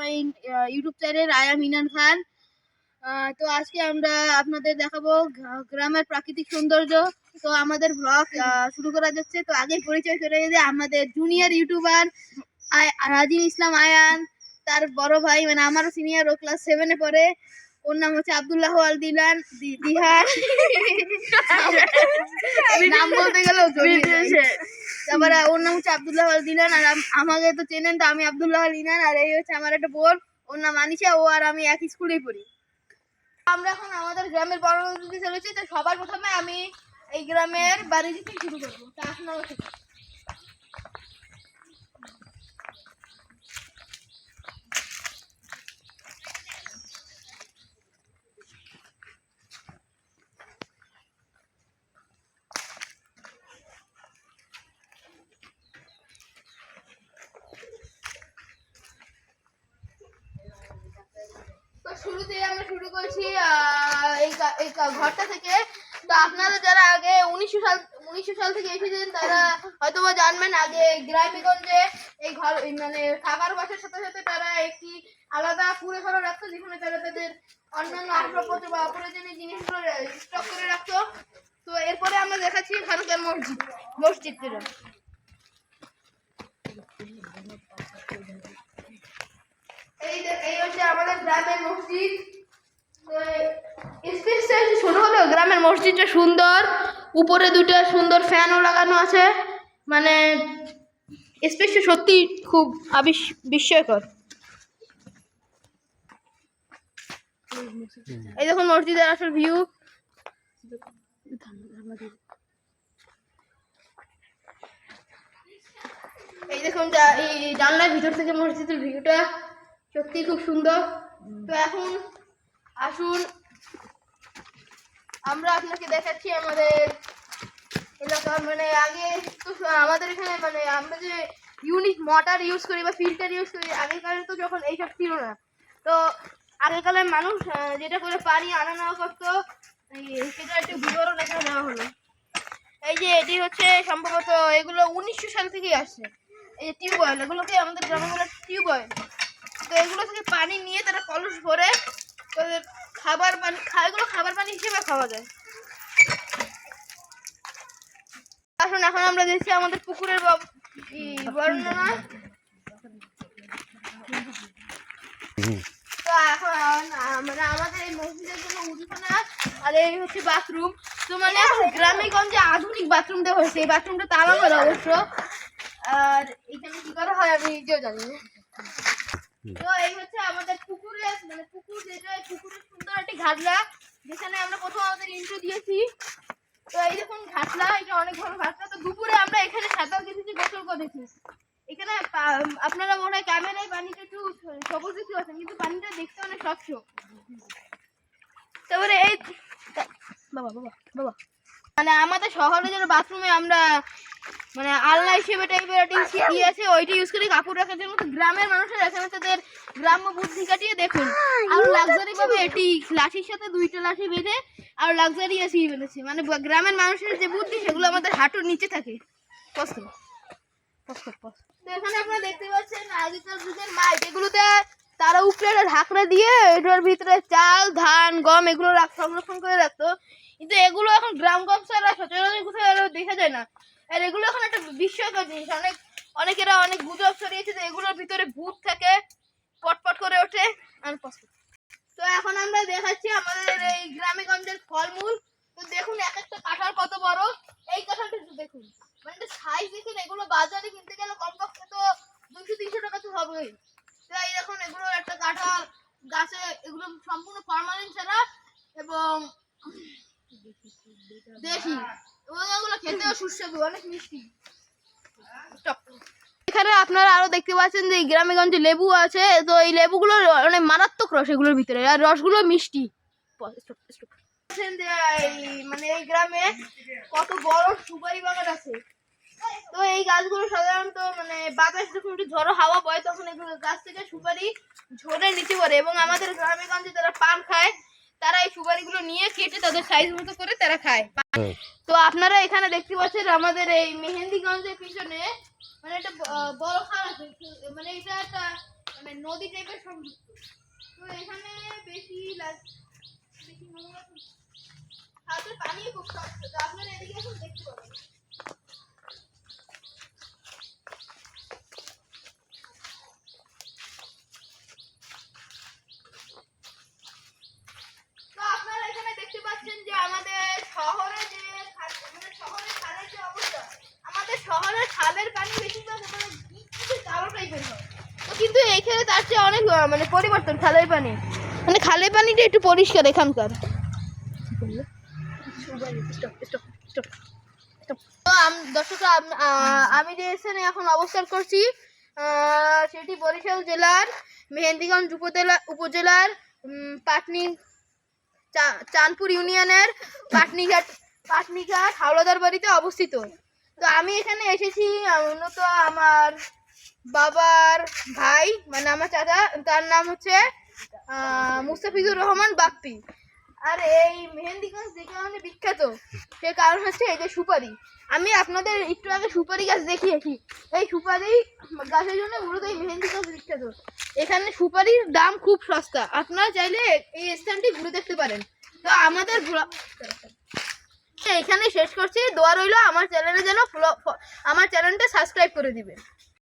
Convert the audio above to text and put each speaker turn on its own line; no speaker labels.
Point YouTube channel. I am Inan Khan. তো আজকে আমরা আপনাদের দেখাবো গ্রামের প্রাকৃতিক সৌন্দর্য। তো আমাদের ব্লগ শুরু করা যাচ্ছে। তো আগে পরিচয় করে দিই, আমাদের জুনিয়র ইউটিউবার রাজিন ইসলাম আয়ান, তার বড় ভাই মানে আমারও সিনিয়র, ও ক্লাস 7-এ পড়ে। ওর নাম হচ্ছে আব্দুল্লাহ আল দিলান দিহান। নাম বলতে গেলেও তারপরে ওর নাম হচ্ছে আব্দুল্লাহ আল দিলান। আর আমাকে তো চেনেন, তো আমি আব্দুল্লাহ আল ইনান। আর এই হচ্ছে আমার একটা বোন, ওর নাম আনিশা। ও আর আমি একই স্কুলেই পড়ি। আমরা এখন আমাদের গ্রামের বর্ণনা দিতে চলেছি। তো সবার প্রথমে আমি এই গ্রামের বাড়ি থেকে শুরু করবো। তা আপনারা থেকে শুরুতে আমরা শুরু করছি এই ঘরটা থেকে। তো আপনারা যারা আগে 1900 সাল থেকে এসেছেন তারা হয়তো বা জানবেন, আগে গ্রামেগঞ্জে এই ঘর মানে থাকার বাসার সাথে সাথে তারা একটি আলাদা কুঁড়ে ঘর রাখতো, যেখানে তারা তাদের অন্যান্য আসবাবপত্র বা অপ্রয়োজনীয় জিনিসগুলো স্টক করে রাখতো। তো এরপরে আমরা দেখাচ্ছি এখানকার মসজিদটা। এই হচ্ছে আমাদের গ্রামের মসজিদ। স্পেসটা ছোট হলেও গ্রামের মসজিদটা সুন্দর। উপরে দুটো সুন্দর ফ্যানও লাগানো আছে, মানে স্পেসটা সত্যি খুব বিস্ময়কর। এই দেখুন মসজিদের আসল ভিউ। এই দেখুন এই জানলার ভিতর থেকে মসজিদের ভিউটা সত্যি খুব সুন্দর। তো এখন আসুন আমরা আপনাকে দেখাচ্ছি আমাদের এলাকা। মানে আগে তো আমাদের এখানে মানে আমরা যে ইউনিক মোটর ইউজ করি বা ফিল্টার ইউজ করি, আগেকালে তো যখন এইসব ছিল না, তো আগেকালের মানুষ যেটা করে পানি আনা নেওয়া করতো, সেটা একটু বিবরণ এখানে দেওয়া হলো। এই যে এটি হচ্ছে সম্ভবত এগুলো 1900 সাল থেকেই আসছে। এই যে টিউবওয়েল, এগুলোকে আমাদের গ্রামে বলে টিউবওয়েল। তো এগুলো থেকে পানি নিয়ে তারা কলস ভরে তাদের খাবার পানি এগুলো খাবার পানি হিসেবে খাওয়া যায়। আসুন এখন আমরা দেখছি আমাদের পুকুরের বর্ণনা। তো এখন মানে আমাদের এই মসজিদের জন্য উঠোনা আর এই হচ্ছে বাথরুম। তো মানে এখন গ্রামে গঞ্জে আধুনিক বাথরুম দেওয়া হয়েছে। এই বাথরুমটা তালা মারা অবশ্য। আর এখানে কি করা হয় আমি নিজেও জানি না। তো এই হচ্ছে আমাদের পুকুরের মানে পুকুরের সুন্দর একটি ঘাটলা, যেখানে আমরা প্রথম আমাদের ইন্ট্রো দিয়েছি। তো এই দেখুন ঘাটলা, এটা অনেক বড় ঘাটলা। তো দুপুরে আমরা এখানে সাঁতার কেটেছি, গোসল করেছি। এখানে আপনারা মনে হয় ক্যামেরায় পানিটা একটু সবুজ দেখতে পাচ্ছেন, কিন্তু পানিটা দেখতে অনেক স্বচ্ছ। তারপরে এই বাবা বাবা বাবা মানে আমাদের শহরে যেন বাথরুমে আমরা মানে আলনা হিসেবে টাইপের ইয়ে আছে, ওইটা ইউজ করি কাপড় রাখার জন্য। তো গ্রামের মানুষের এখানে তাদের গ্রাম্য বুদ্ধি কাটিয়ে দেখুন আর লাক্সারি ভাবে এটি লাঠির সাথে দুইটা লাঠি বেঁধে আর লাক্সারি আসি বেঁধেছে। মানে গ্রামের মানুষের যে বুদ্ধি সেগুলো আমাদের হাঁটুর নিচে থাকে। তো এখানে আপনারা দেখতে পাচ্ছেন আগেকার যুগের মাইক, এগুলোতে তারা উপরে ঢাকনা দিয়ে এটার ভিতরে চাল ধান গম এগুলো সংরক্ষণ করে রাখতো। কিন্তু এগুলো এখন গ্রামগঞ্জ ছাড়া সচরাচর কোথাও দেখা যায় না। আর এগুলো এখন একটা বিস্ময়কর জিনিস। অনেকেরা অনেক গুজব ছড়িয়েছে যে এগুলোর ভিতরে ভূত থাকে, পটপট করে ওঠে। তো এখন আমরা দেখাচ্ছি আমাদের এই গ্রামেগঞ্জের ফলমূল। তো দেখুন এক একটা কাঁঠাল কত বড়। এই কাঁঠালটা একটু দেখুন, মানে সাইজ দেখুন। এগুলো বাজারে কিনতে গেলে কমপক্ষে তো 200-300 টাকা তো হবেই। তো এই দেখুন এগুলো একটা কাঁঠাল গাছে, এগুলো সম্পূর্ণ ফরমালিন ছাড়া এবং দেশি, এবং এগুলো খেতেও সুস্বাদু, অনেক মিষ্টি। এখানে আপনারা আরো দেখতে পাচ্ছেন যে গ্রামেগঞ্জে লেবু আছে। তো এই লেবুগুলো অনেক মারাত্মক রস এগুলোর ভিতরে, আর রসগুলো মিষ্টি। মানে এই গ্রামে কত বড় সুপারি বাগান আছে। তো এই গাছগুলো সাধারণত মানে বাতাস যখন একটু ঝড়ো হাওয়া বয় তখন এগুলো গাছ থেকে সুপারি ঝরে নিচে পড়ে, এবং আমাদের গ্রামেগঞ্জে যারা পান খায় তারা এই সুপারিগুলো নিয়ে কেটে তাদের সাইজ মতো করে তারা খায়। তো আপনারা এখানে দেখতে পাচ্ছেন আমাদের এই মেহেন্দিগঞ্জের পিছনে মানে একটা বড় খাল আছে। মানে এটা একটা মানে নদী টাইপের সংযুক্ত। তো এখানে বেশি নোংরা হাতের পানি খুব স্বচ্ছ। তো আপনারা এদিকে এখন দেখতে পাবেন। তো আপনারা এখানে দেখতে পাচ্ছেন যে আমাদের শহরে যে মানে শহরের খালের যে অবস্থা, আমাদের শহরের খালের পানি বেশিরভাগ মানে কালো টাইপের হয়। তো কিন্তু এখানে তার চেয়ে অনেক মানে পরিবর্তন খালের পানি, মানে খালের পানিটা একটু পরিষ্কার এখানকার। তো দর্শকরা আমি যে স্থানে এখন অবস্থান করছি সেটি বরিশাল জেলার মেহেন্দিগঞ্জ উপজেলার পাটনি চাঁদপুর ইউনিয়নের পাটনিঘাট হাওলাদার বাড়িতে অবস্থিত। তো আমি এখানে এসেছি মূলত আমার বাবার ভাই, মানে আমার চাচা, তার নাম হচ্ছে মুস্তাফিজুর রহমান বাপ্পি। আর এই মেহেন্দিগঞ্জ যে কারণে বিখ্যাত সে কারণ হচ্ছে এই যে সুপারি। আমি আপনাদের একটু আগে সুপারি গাছ দেখিয়েছি। এই সুপারি গাছের জন্য মূলত এই মেহেন্দিগঞ্জ বিখ্যাত। এখানে সুপারির দাম খুব সস্তা। আপনারা চাইলে এই স্থানটি ঘুরে দেখতে পারেন। তো আমাদের এখানে শেষ করছি। দোয়া রইল আমার চ্যানেলে যেন আমার চ্যানেলটা সাবস্ক্রাইব করে দিবেন।